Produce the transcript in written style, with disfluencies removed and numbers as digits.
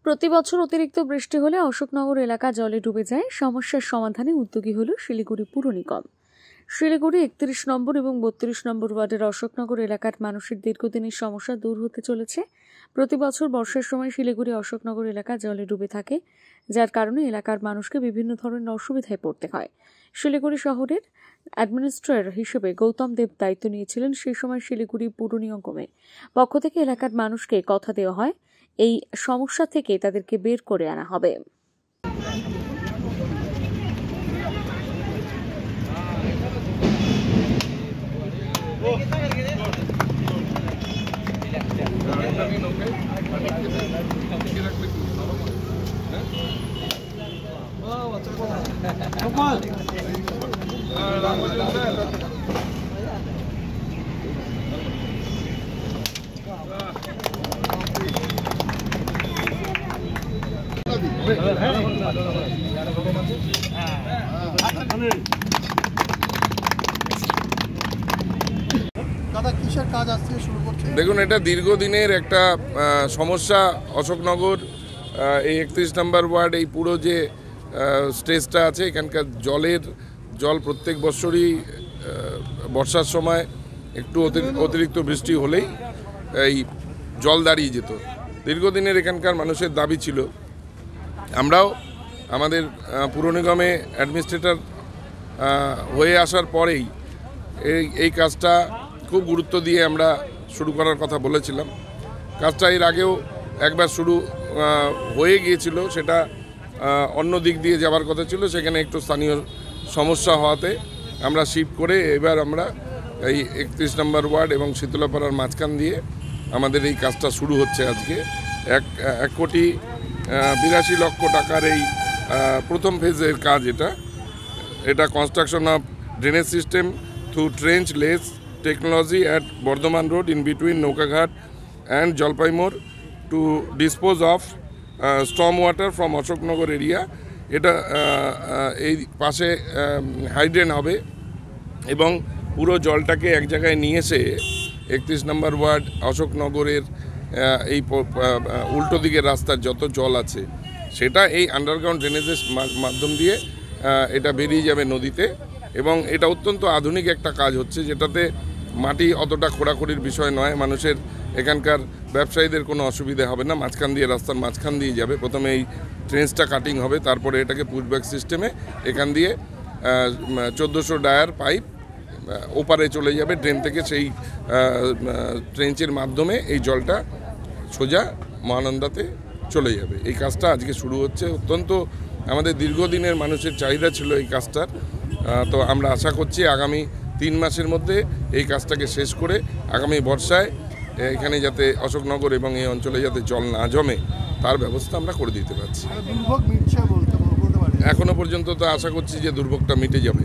প্রতি বছর অতিরিক্ত বৃষ্টি হলে অশোকনগর এলাকা জলে ডুবে যায়। সমস্যার সমাধানে উদ্যোগী হল শিলিগুড়ি পুর নিগম। শিলিগুড়ি 31 নম্বর এবং 32 নম্বর ওয়ার্ডের অশোকনগর এলাকার মানুষের দীর্ঘদিনের সমস্যা দূর হতে চলেছে। প্রতি বছর বর্ষার সময় শিলিগুড়ি অশোকনগর এলাকা জলে ডুবে থাকে, যার কারণে এলাকার মানুষকে বিভিন্ন ধরনের অসুবিধায় পড়তে হয়। শিলিগুড়ি শহরের অ্যাডমিনিস্ট্রেটর হিসেবে গৌতম দেব দায়িত্ব নিয়েছিলেন। সেই সময় শিলিগুড়ি পুর নিগমের পক্ষ থেকে এলাকার মানুষকে কথা দেওয়া হয় এই সমস্যা থেকে তাদেরকে বের করে আনা হবে। দেখুন, এটা দীর্ঘদিনের একটা সমস্যা। অশোকনগর এই 31 নম্বর ওয়ার্ড, এই পুরো যে স্টেজটা আছে, এখানকার জল প্রত্যেক বছরই বর্ষার সময় একটু অতিরিক্ত বৃষ্টি হলেই এই জল দাঁড়িয়ে যেত। দীর্ঘদিনের এখানকার মানুষের দাবি ছিল। আমরাও আমাদের পুর নিগমে অ্যাডমিনিস্ট্রেটর হয়ে আসার পরেই এই কাজটা খুব গুরুত্ব দিয়ে আমরা শুরু করার কথা বলেছিলাম। কাজটা এর আগেও একবার শুরু হয়ে গিয়েছিল, সেটা অন্য দিক দিয়ে যাওয়ার কথা ছিল, সেখানে একটু স্থানীয় সমস্যা হওয়াতে আমরা শিফট করে এবার আমরা এই 31 নম্বর ওয়ার্ড এবং শীতলাপাড়ার মাঝখান দিয়ে আমাদের এই কাজটা শুরু হচ্ছে। আজকে 1,82,00,000 টাকার এই প্রথম ফেজের কাজ। এটা construction of drainage system through trench less technology at Bardhaman Road in between Naukaghat and Jalpaimor to dispose of storm water from Ashoknagar area. এটা এই পাশে হাইড্রেন হবে এবং পুরো জলটাকে এক জায়গায় নিয়ে এসে 31 নম্বর ওয়ার্ড অশোকনগরের এই উল্টো দিকের রাস্তার যত জল আছে সেটা এই আন্ডারগ্রাউন্ড ড্রেনেজের মাধ্যম দিয়ে এটা বেরিয়ে যাবে নদীতে। এবং এটা অত্যন্ত আধুনিক একটা কাজ হচ্ছে, যেটাতে মাটি অতটা খোঁড়াখুড়ির বিষয় নয়। মানুষের এখানকার ব্যবসায়ীদের কোনো অসুবিধা হবে না। মাঝখান দিয়ে, রাস্তার মাঝখান দিয়ে যাবে। প্রথমে এই ট্রেঞ্চটা কাটিং হবে, তারপরে এটাকে পুশব্যাক সিস্টেমে এখান দিয়ে 1400 ডায়ার পাইপ ওপারে চলে যাবে ড্রেন থেকে। সেই ট্রেঞ্চের মাধ্যমে এই জলটা সোজা মহানন্দাতে চলে যাবে। এই কাজটা আজকে শুরু হচ্ছে। অত্যন্ত আমাদের দীর্ঘদিনের মানুষের চাহিদা ছিল এই কাজটার। তো আমরা আশা করছি আগামী 3 মাসের মধ্যে এই কাজটাকে শেষ করে আগামী বর্ষায় এখানে যাতে অশোকনগর এবং এই অঞ্চলে যাতে জল না জমে তার ব্যবস্থা আমরা করে দিতে পারছি। এখনো পর্যন্ত তো আশা করছি যে দুর্ভোগটা মিটে যাবে।